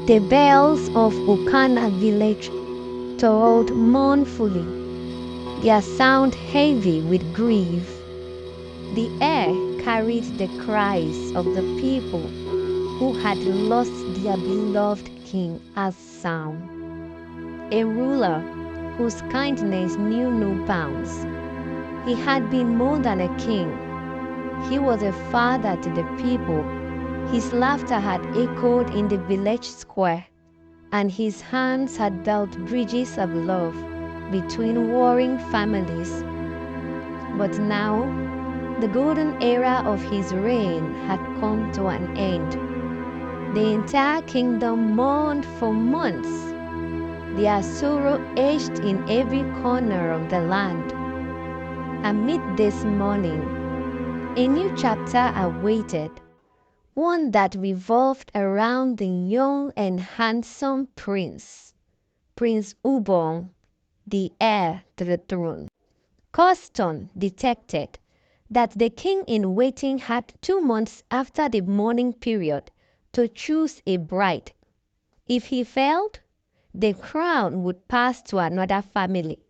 The bells of Okana village tolled mournfully, their sound heavy with grief. The air carried the cries of the people who had lost their beloved king Assam, a ruler whose kindness knew no bounds. He had been more than a king. He was a father to the people. His laughter had echoed in the village square, and his hands had built bridges of love between warring families. But now, the golden era of his reign had come to an end. The entire kingdom mourned for months. Their sorrow etched in every corner of the land. Amid this mourning, a new chapter awaited, one that revolved around the young and handsome prince, Prince Ubong, the heir to the throne. Custom detected that the king-in-waiting had 2 months after the mourning period to choose a bride. If he failed, the crown would pass to another family.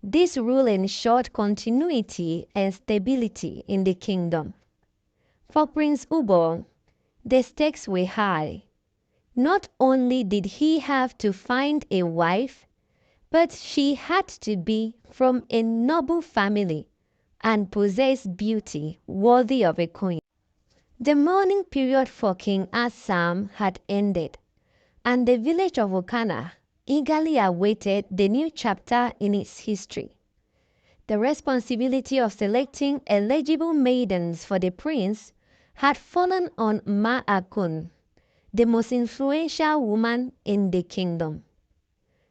This rule ensured continuity and stability in the kingdom. For Prince Ubong, the stakes were high. Not only did he have to find a wife, but she had to be from a noble family and possess beauty worthy of a queen. The mourning period for King Assam had ended, and the village of Okana eagerly awaited the new chapter in its history. The responsibility of selecting eligible maidens for the prince had fallen on Ma Akun, the most influential woman in the kingdom.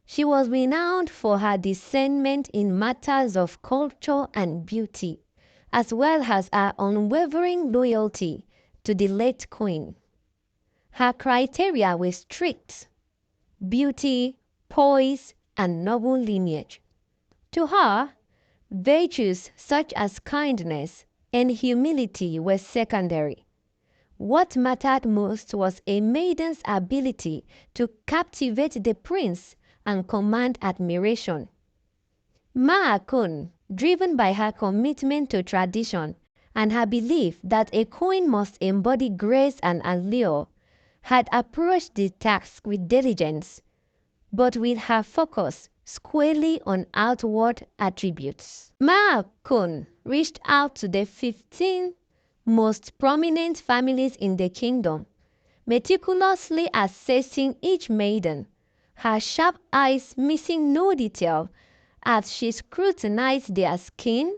She was renowned for her discernment in matters of culture and beauty, as well as her unwavering loyalty to the late queen. Her criteria were strict: beauty, poise, and noble lineage. To her, virtues such as kindness and humility were secondary. What mattered most was a maiden's ability to captivate the prince and command admiration. Ma Akun, driven by her commitment to tradition and her belief that a queen must embody grace and allure, had approached the task with diligence, but with her focus squarely on outward attributes. Ma Akun reached out to the 15 most prominent families in the kingdom, meticulously assessing each maiden, her sharp eyes missing no detail as she scrutinized their skin,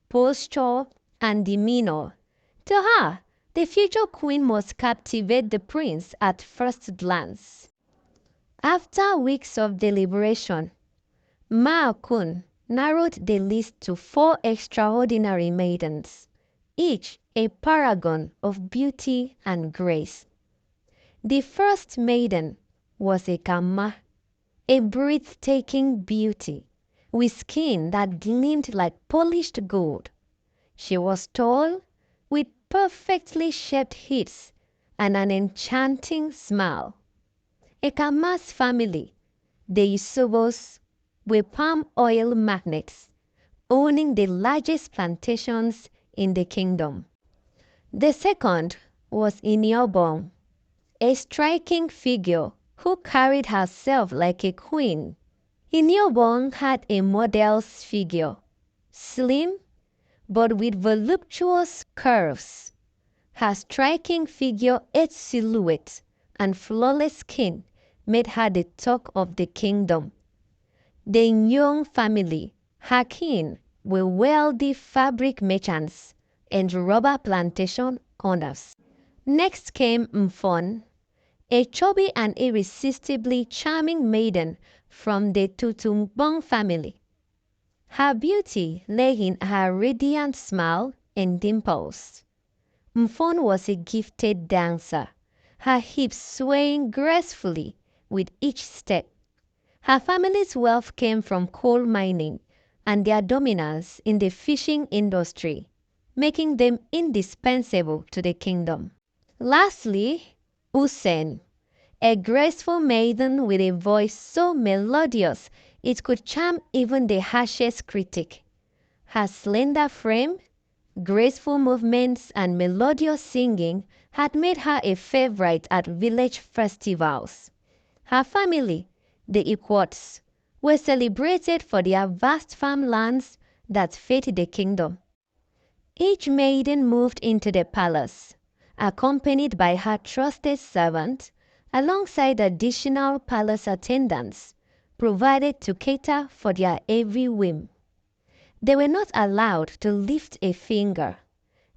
posture, and demeanor. To her, the future queen must captivate the prince at first glance. After weeks of deliberation, Ma Akun narrowed the list to 4 extraordinary maidens, each a paragon of beauty and grace. The first maiden was a Kama, a breathtaking beauty with skin that gleamed like polished gold. She was tall, with perfectly shaped hips and an enchanting smile. A Kama's family, the Isobos, were palm oil magnates, owning the largest plantations in the kingdom. The second was Iniobong, a striking figure who carried herself like a queen. Iniobong had a model's figure, slim but with voluptuous curves. Her striking figure, its silhouette, and flawless skin made her the talk of the kingdom. The Nyong family, her kin, were wealthy fabric merchants and rubber plantation owners. Next came Mfon, a chubby and irresistibly charming maiden from the Tutumbong family. Her beauty lay in her radiant smile and dimples. Mfon was a gifted dancer, her hips swaying gracefully with each step. Her family's wealth came from coal mining and their dominance in the fishing industry, making them indispensable to the kingdom. Lastly, Usen, A graceful maiden with a voice so melodious it could charm even the harshest critic. Her slender frame, graceful movements, and melodious singing had made her a favorite at village festivals. Her family, the Equots, were celebrated for their vast farmlands that fed the kingdom. Each maiden moved into the palace, accompanied by her trusted servant, alongside additional palace attendants, provided to cater for their every whim. They were not allowed to lift a finger.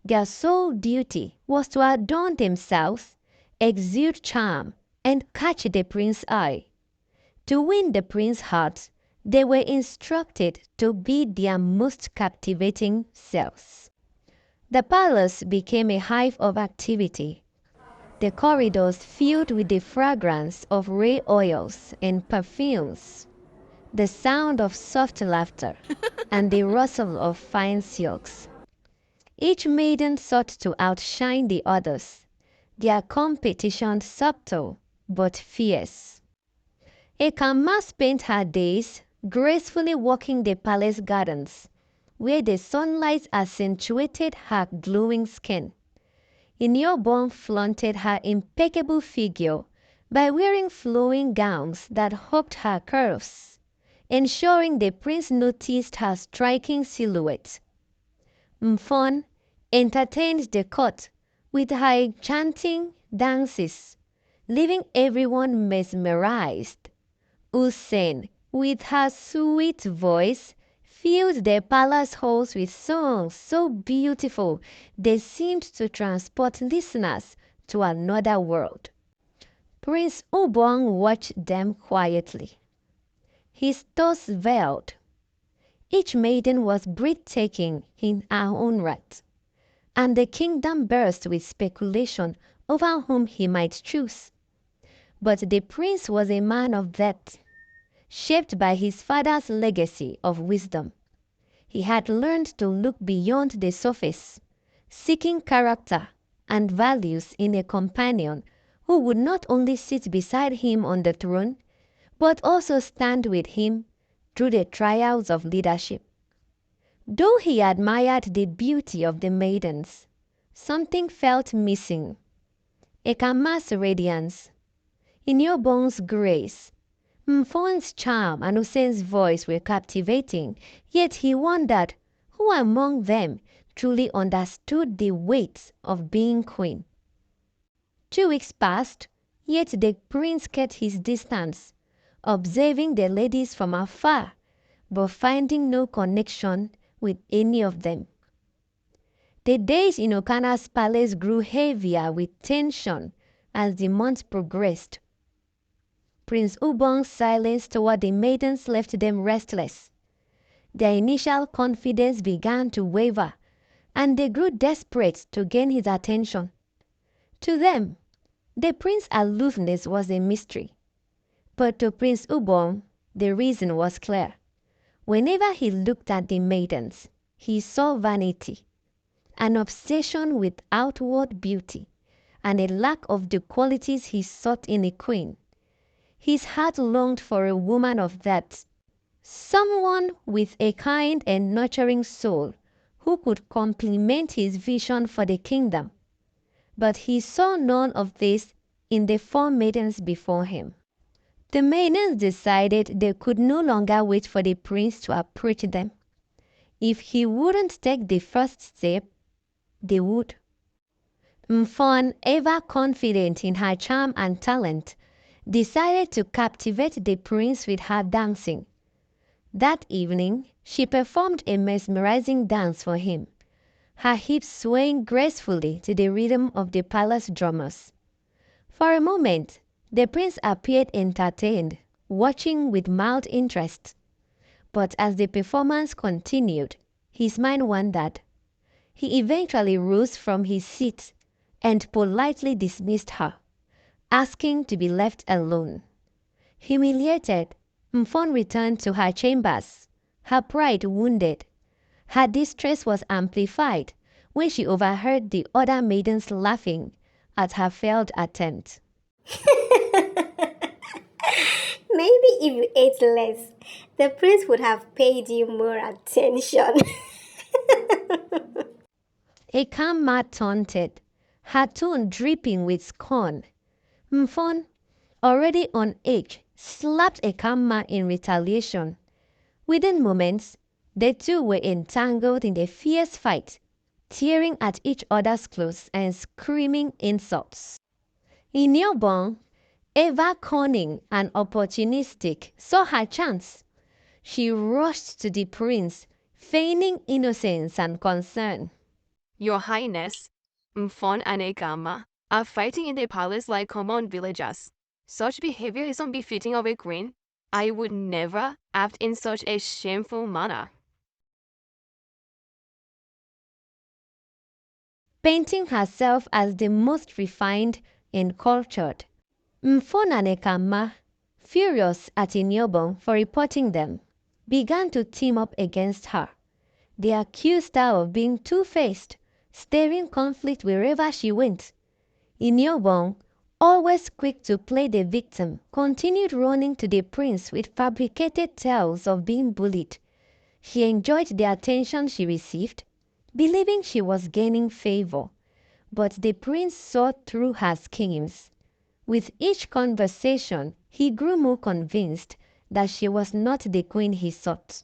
Their sole duty was to adorn themselves, exude charm, and catch the prince's eye. To win the prince's heart, they were instructed to be their most captivating selves. The palace became a hive of activity. The corridors filled with the fragrance of rare oils and perfumes, the sound of soft laughter, and the rustle of fine silks. Each maiden sought to outshine the others, their competition subtle but fierce. A Kama spent her days gracefully walking the palace gardens, where the sunlight accentuated her glowing skin. Inyoborn flaunted her impeccable figure by wearing flowing gowns that hugged her curves, ensuring the prince noticed her striking silhouette. Mfon entertained the court with her enchanting dances, leaving everyone mesmerized. Usen, with her sweet voice, filled the palace halls with songs so beautiful they seemed to transport listeners to another world. Prince Ubong watched them quietly, his thoughts veiled. Each maiden was breathtaking in her own right, and the kingdom burst with speculation over whom he might choose. But the prince was a man of depth, shaped by his father's legacy of wisdom. He had learned to look beyond the surface, seeking character and values in a companion who would not only sit beside him on the throne, but also stand with him through the trials of leadership. Though he admired the beauty of the maidens, something felt missing. Ekama's radiance, Inyoborn's grace, Mfon's charm and Hussein's voice were captivating, yet he wondered who among them truly understood the weight of being queen. 2 weeks passed, yet the prince kept his distance, observing the ladies from afar, but finding no connection with any of them. The days in Okana's palace grew heavier with tension as the months progressed. Prince Ubong's silence toward the maidens left them restless. Their initial confidence began to waver, and they grew desperate to gain his attention. To them, the prince's aloofness was a mystery, but to Prince Ubong, the reason was clear. Whenever he looked at the maidens, he saw vanity, an obsession with outward beauty, and a lack of the qualities he sought in a queen. His heart longed for a woman of depth, someone with a kind and nurturing soul who could complement his vision for the kingdom. But he saw none of this in the 4 maidens before him. The maidens decided they could no longer wait for the prince to approach them. If he wouldn't take the first step, they would. Mfon, ever confident in her charm and talent, decided to captivate the prince with her dancing. That evening, she performed a mesmerizing dance for him, her hips swaying gracefully to the rhythm of the palace drummers. For a moment, the prince appeared entertained, watching with mild interest. But as the performance continued, his mind wandered. He eventually rose from his seat and politely dismissed her, asking to be left alone. Humiliated, Mfon returned to her chambers, her pride wounded. Her distress was amplified when she overheard the other maidens laughing at her failed attempt. Maybe if you ate less, the prince would have paid you more attention. Ekama taunted, her tone dripping with scorn. Mfon, already on edge, slapped Ekama in retaliation. Within moments, the two were entangled in a fierce fight, tearing at each other's clothes and screaming insults. Inyobon, ever cunning and opportunistic, saw her chance. She rushed to the prince, feigning innocence and concern. Your Highness, Mfon and Egama are fighting in the palace like common villagers. Such behavior is unbefitting of a queen. I would never act in such a shameful manner. Painting herself as the most refined and cultured. Mfon and Ekama, furious at Inyobon for reporting them, began to team up against her. They accused her of being two-faced, stirring conflict wherever she went. Inyobon, always quick to play the victim, continued running to the prince with fabricated tales of being bullied. She enjoyed the attention she received, believing she was gaining favor, but the prince saw through her schemes. With each conversation, he grew more convinced that she was not the queen he sought.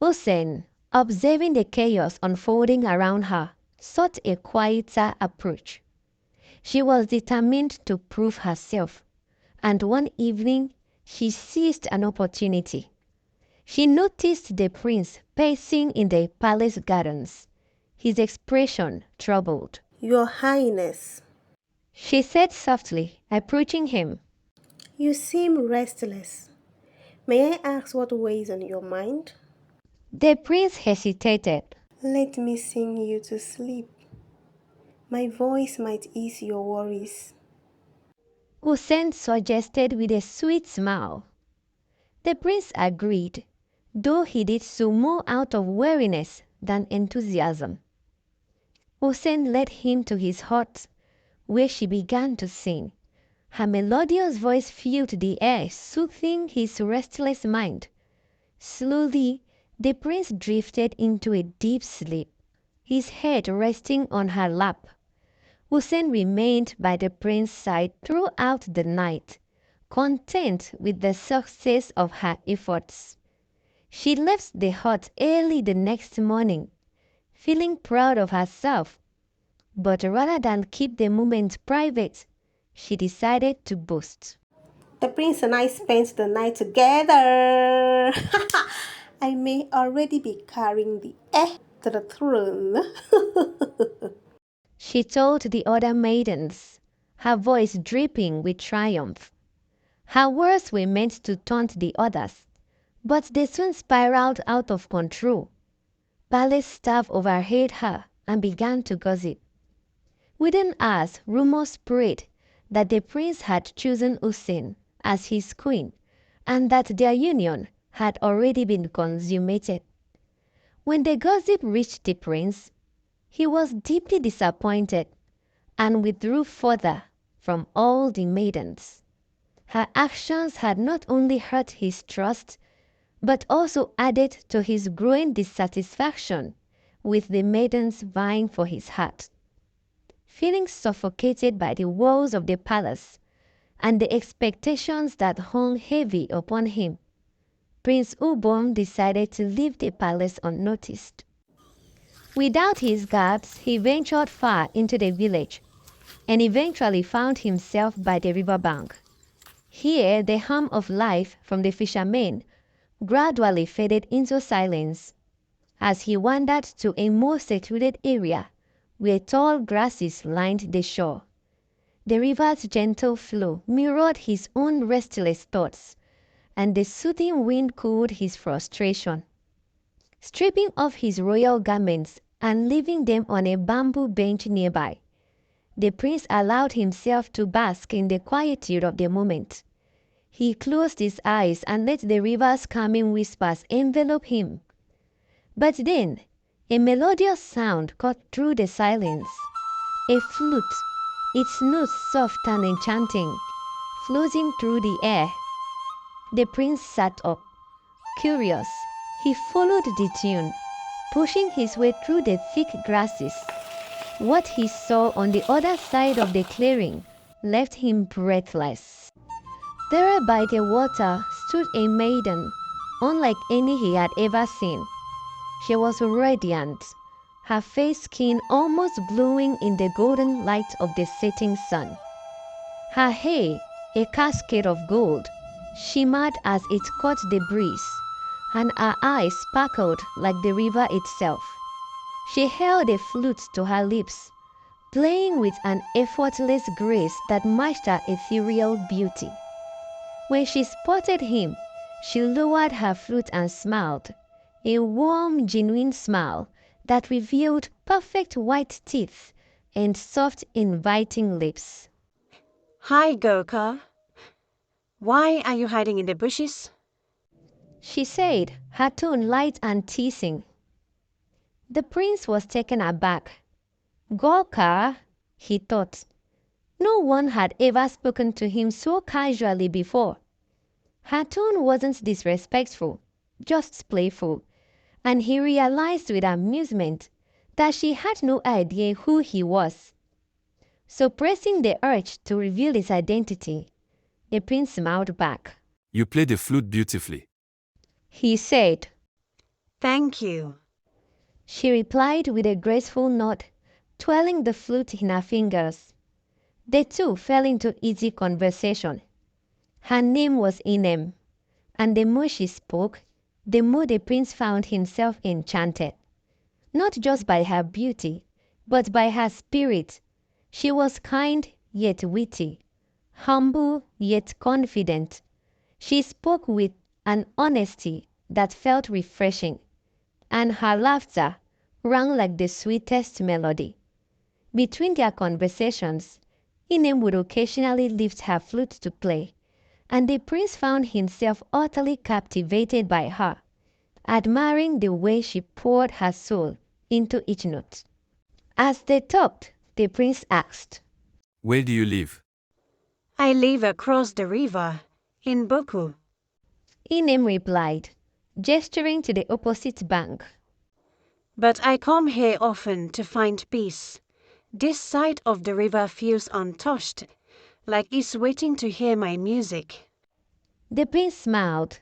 Hussein, observing the chaos unfolding around her, sought a quieter approach. She was determined to prove herself, and one evening she seized an opportunity. She noticed the prince pacing in the palace gardens, his expression troubled. Your Highness, She said softly, approaching him. you seem restless. May I ask what weighs on your mind? The prince hesitated. Let me sing you to sleep. My voice might ease your worries. Hussein suggested with a sweet smile. The prince agreed, though he did so more out of weariness than enthusiasm. Hussein led him to his hut, where she began to sing. Her melodious voice filled the air, soothing his restless mind. Slowly, the prince drifted into a deep sleep, his head resting on her lap. Hussein remained by the prince's side throughout the night, content with the success of her efforts. She left the hut early the next morning, feeling proud of herself, but rather than keep the moment private, she decided to boast. The prince and I spent the night together. I may already be carrying the heir to the throne. She told the other maidens, her voice dripping with triumph. Her words were meant to taunt the others, but they soon spiraled out of control. Palace staff overheard her and began to gossip. Within hours, rumors spread that the prince had chosen Hussein as his queen and that their union had already been consummated. When the gossip reached the prince, he was deeply disappointed and withdrew further from all the maidens. Her actions had not only hurt his trust, but also added to his growing dissatisfaction with the maidens vying for his heart. Feeling suffocated by the walls of the palace and the expectations that hung heavy upon him, Prince Ubon decided to leave the palace unnoticed. Without his guards, he ventured far into the village and eventually found himself by the river bank. Here, the hum of life from the fishermen gradually faded into silence as he wandered to a more secluded area where tall grasses lined the shore. The river's gentle flow mirrored his own restless thoughts, and the soothing wind cooled his frustration. Stripping off his royal garments and leaving them on a bamboo bench nearby, the prince allowed himself to bask in the quietude of the moment. He closed his eyes and let the river's calming whispers envelop him. But then, a melodious sound cut through the silence. A flute, its notes soft and enchanting, floating through the air. The prince sat up. Curious, he followed the tune, pushing his way through the thick grasses. What he saw on the other side of the clearing left him breathless. There by the water stood a maiden, unlike any he had ever seen. She was radiant, her face skin almost glowing in the golden light of the setting sun. Her hair, a cascade of gold, shimmered as it caught the breeze, and her eyes sparkled like the river itself. She held a flute to her lips, playing with an effortless grace that matched her ethereal beauty. When she spotted him, she lowered her flute and smiled, a warm, genuine smile that revealed perfect white teeth and soft, inviting lips. Hi, Gokha. Why are you hiding in the bushes? She said, her tone light and teasing. The prince was taken aback. Gokha, he thought. No one had ever spoken to him so casually before. Her tone wasn't disrespectful, just playful, and he realized with amusement that she had no idea who he was. Suppressing the urge to reveal his identity, the prince smiled back. You play the flute beautifully. He said. Thank you. She replied with a graceful nod, twirling the flute in her fingers. The two fell into easy conversation. Her name was Inem, and the more she spoke, the more the prince found himself enchanted. Not just by her beauty, but by her spirit. She was kind yet witty, humble yet confident. She spoke with an honesty that felt refreshing, and her laughter rang like the sweetest melody. Between their conversations, Inem would occasionally lift her flute to play, and the prince found himself utterly captivated by her, admiring the way she poured her soul into each note. As they talked, the prince asked, Where do you live? I live across the river, in Boku. Inem replied, gesturing to the opposite bank. But I come here often to find peace. This side of the river feels untouched, like it's waiting to hear my music. The prince smiled,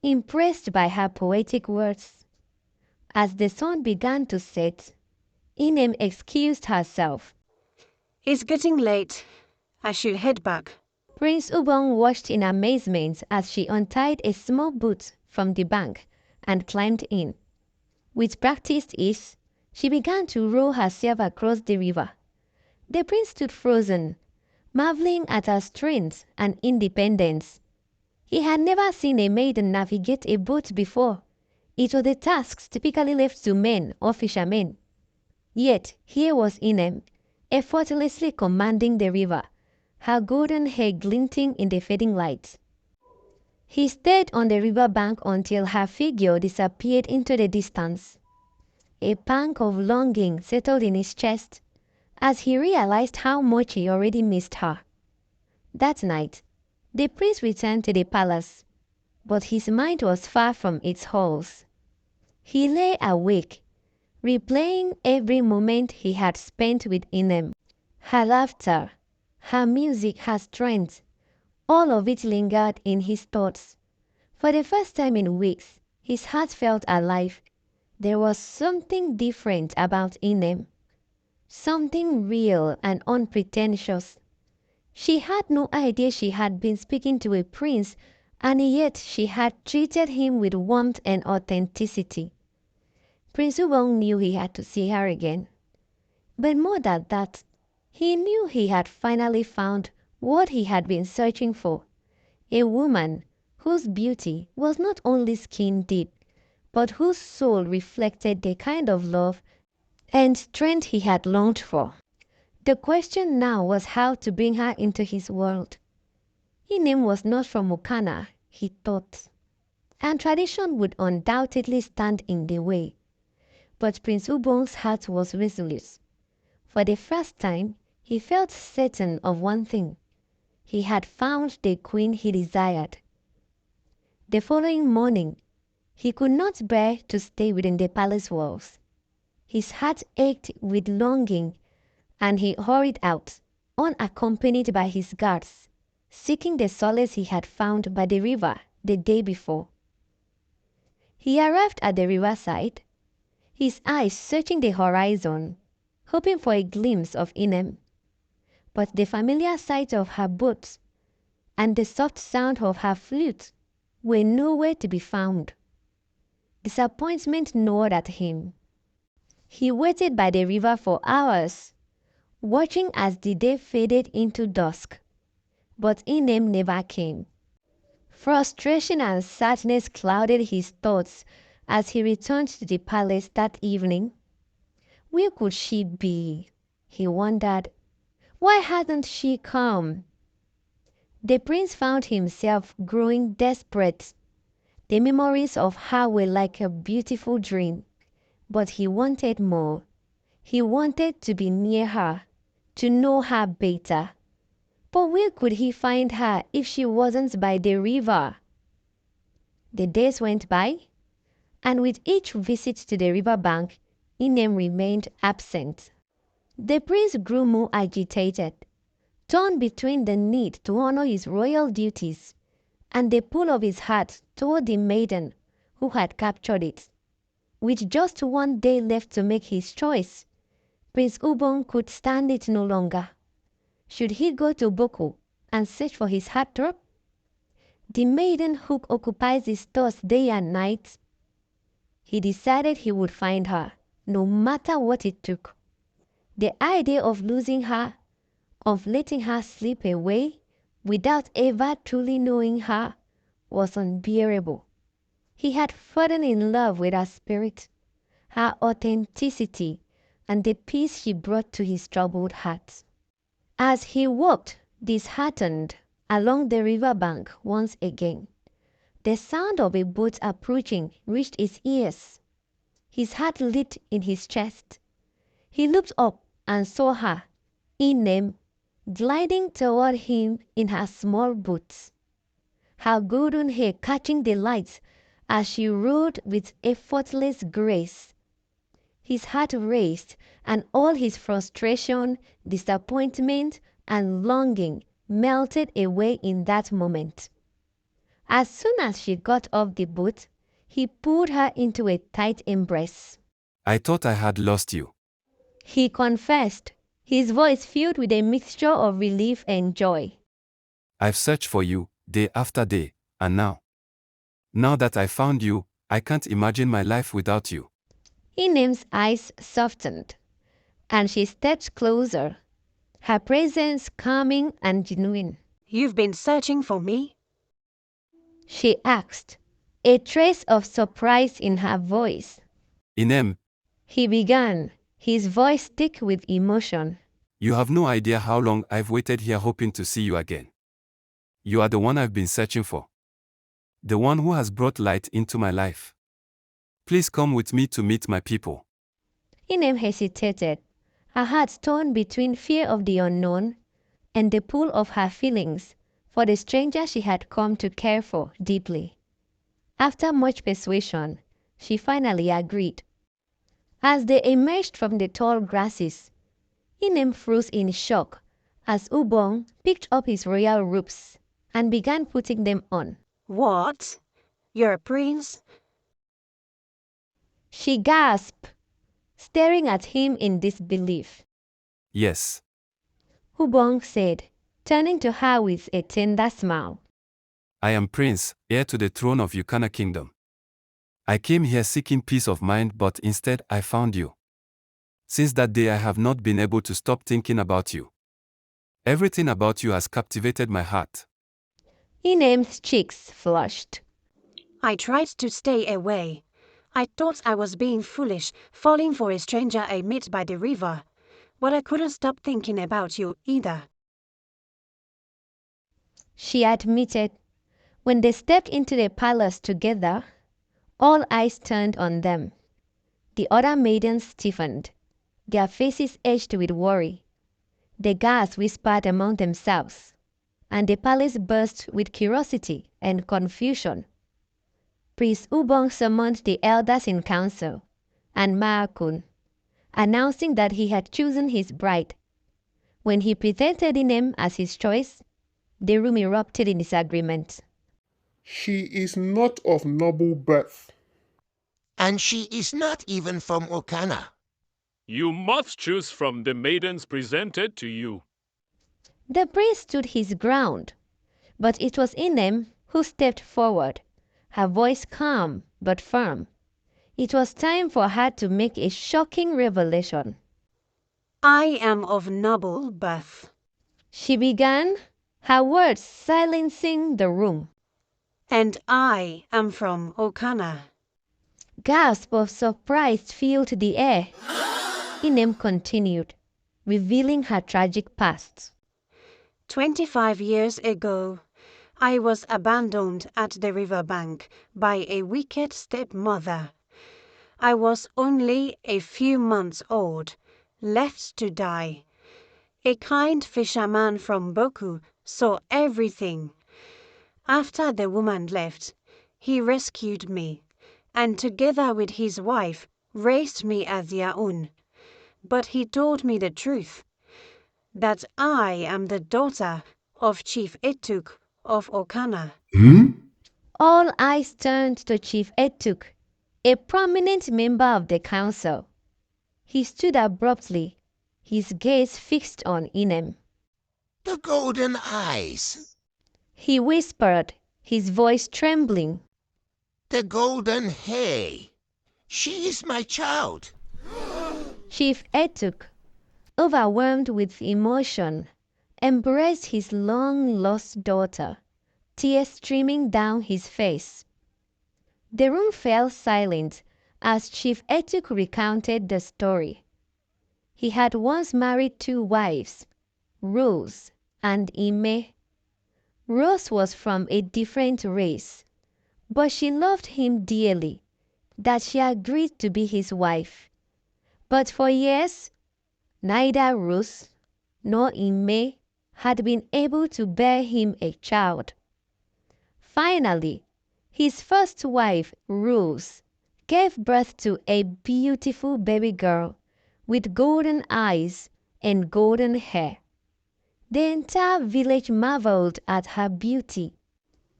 impressed by her poetic words. As the sun began to set, Inem excused herself. It's getting late. I should head back. Prince Ubong watched in amazement as she untied a small boat from the bank and climbed in. With practiced ease, she began to row herself across the river. The prince stood frozen, marveling at her strength and independence. He had never seen a maiden navigate a boat before. It was a task typically left to men or fishermen. Yet here was Inem, effortlessly commanding the river, her golden hair glinting in the fading light. He stayed on the river bank until her figure disappeared into the distance. A pang of longing settled in his chest as he realized how much he already missed her. That night, the prince returned to the palace, but his mind was far from its halls. He lay awake, replaying every moment he had spent with Inem. Her laughter, her music, her strength, all of it lingered in his thoughts. For the first time in weeks, his heart felt alive. There was something different about Inem, something real and unpretentious. She had no idea she had been speaking to a prince, and yet she had treated him with warmth and authenticity. Prince Ubong knew he had to see her again. But more than that, he knew he had finally found what he had been searching for, a woman whose beauty was not only skin deep, but whose soul reflected the kind of love and strength he had longed for. The question now was how to bring her into his world. Inem was not from Okana, he thought, and tradition would undoubtedly stand in the way. But Prince Ubong's heart was resolute. For the first time, he felt certain of one thing. He had found the queen he desired. The following morning, he could not bear to stay within the palace walls. His heart ached with longing, and he hurried out, unaccompanied by his guards, seeking the solace he had found by the river the day before. He arrived at the riverside, his eyes searching the horizon, hoping for a glimpse of Inem. But the familiar sight of her boat and the soft sound of her flute were nowhere to be found. Disappointment gnawed at him. He waited by the river for hours, watching as the day faded into dusk, but Inem never came. Frustration and sadness clouded his thoughts as he returned to the palace that evening. Where could she be? He wondered. Why hadn't she come? The prince found himself growing desperate. The memories of her were like a beautiful dream, but he wanted more. He wanted to be near her, to know her better. But where could he find her if she wasn't by the river? The days went by, and with each visit to the river bank, Inem remained absent. The prince grew more agitated, torn between the need to honor his royal duties and the pull of his heart toward the maiden who had captured it. With just one day left to make his choice, Prince Ubon could stand it no longer. Should he go to Boko and search for his heart-throb? The maiden who occupies his thoughts day and night? He decided he would find her, no matter what it took. The idea of losing her, of letting her slip away without ever truly knowing her, was unbearable. He had fallen in love with her spirit, her authenticity, and the peace she brought to his troubled heart. As he walked, disheartened, along the river bank once again, the sound of a boat approaching reached his ears. His heart leaped in his chest. He looked up and saw her, Inem, gliding toward him in her small boat, her golden hair catching the light as she rode with effortless grace. His heart raced, and all his frustration, disappointment, and longing melted away in that moment. As soon as she got off the boat, he pulled her into a tight embrace. I thought I had lost you. He confessed, his voice filled with a mixture of relief and joy. I've searched for you, day after day, and now that I found you, I can't imagine my life without you. Inem's eyes softened, and she stepped closer, her presence calming and genuine. You've been searching for me? She asked, a trace of surprise in her voice. Inem, He began, his voice thick with emotion. you have no idea how long I've waited here hoping to see you again. You are the one I've been searching for. The one who has brought light into my life. Please come with me to meet my people. Inem hesitated, her heart torn between fear of the unknown and the pull of her feelings for the stranger she had come to care for deeply. After much persuasion, she finally agreed. As they emerged from the tall grasses, Inem froze in shock as Ubong picked up his royal robes and began putting them on. What? You're a prince? She gasped, staring at him in disbelief. Yes. Ubong said, turning to her with a tender smile. I am Prince, heir to the throne of Yukana Kingdom. I came here seeking peace of mind, but instead I found you. Since that day I have not been able to stop thinking about you. Everything about you has captivated my heart. Inem's cheeks flushed. I tried to stay away. I thought I was being foolish, falling for a stranger I met by the river. But I couldn't stop thinking about you either. She admitted. When they stepped into the palace together, all eyes turned on them. The other maidens stiffened, their faces edged with worry. The guards whispered among themselves, and the palace burst with curiosity and confusion. Prince Ubong summoned the elders in council and Maakun, announcing that he had chosen his bride. When he presented Inem as his choice, the room erupted in disagreement. She is not of noble birth. And she is not even from Okana. You must choose from the maidens presented to you. The prince stood his ground, but it was Inem who stepped forward, her voice calm but firm. It was time for her to make a shocking revelation. I am of noble birth. She began, her words silencing the room. And I am from Okana. Gasps of surprise filled the air. Inem continued, revealing her tragic past. 25 years ago, I was abandoned at the riverbank by a wicked stepmother. I was only a few months old, left to die. A kind fisherman from Boku saw everything. After the woman left, he rescued me, and together with his wife, raised me as their own. But he told me the truth, that I am the daughter of Chief Etuk of Okana. All eyes turned to Chief Etuk, a prominent member of the council. He stood abruptly, his gaze fixed on Inem. The golden eyes. He whispered, his voice trembling. The golden hair. She is my child. Chief Etuk, overwhelmed with emotion, embraced his long-lost daughter, tears streaming down his face. The room fell silent as Chief Etuk recounted the story. He had once married 2 wives, Rose and Ime. Rose was from a different race, but she loved him dearly, that she agreed to be his wife. But for years, neither Rose nor Ime had been able to bear him a child. Finally, his first wife, Rose, gave birth to a beautiful baby girl with golden eyes and golden hair. The entire village marveled at her beauty.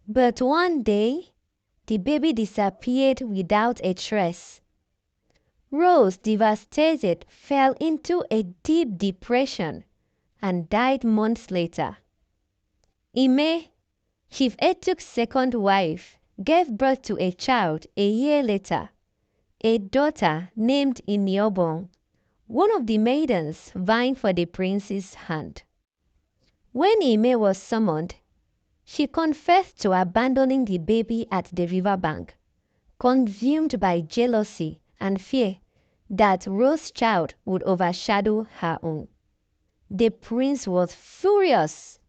But one day, the baby disappeared without a trace. Rose, devastated, fell into a deep depression and died months later. Ime, Chief Etuk's second wife, gave birth to a child a year later, a daughter named Iniobong, one of the maidens vying for the prince's hand. When Ime was summoned, she confessed to abandoning the baby at the riverbank, consumed by jealousy and fear that Rose's child would overshadow her own. The prince was furious.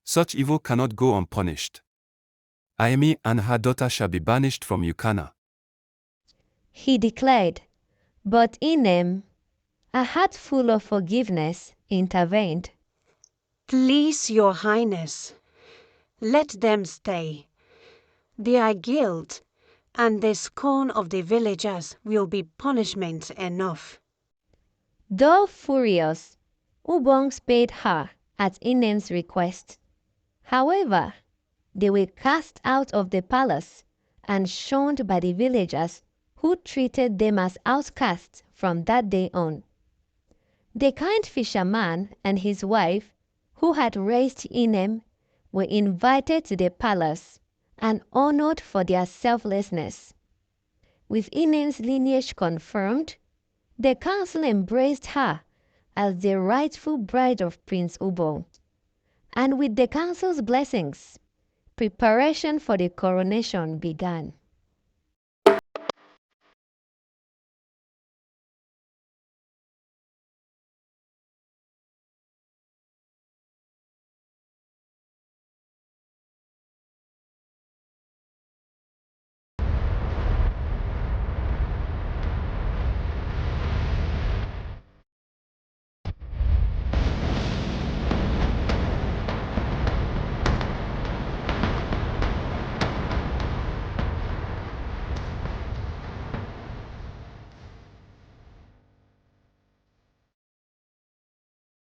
Such evil cannot go unpunished. Aimi and her daughter shall be banished from Ukana. He declared, but Inem, a heart full of forgiveness, intervened. Please, your highness, let them stay. Their guilt and the scorn of the villagers will be punishment enough. Though furious, Ubong spared her at Inem's request. However, they were cast out of the palace and shunned by the villagers, who treated them as outcasts from that day on. The kind fisherman and his wife, who had raised Inem, were invited to the palace and honored for their selflessness. With Inem's lineage confirmed, the council embraced her as the rightful bride of Prince Ubong. And with the council's blessings, preparation for the coronation began.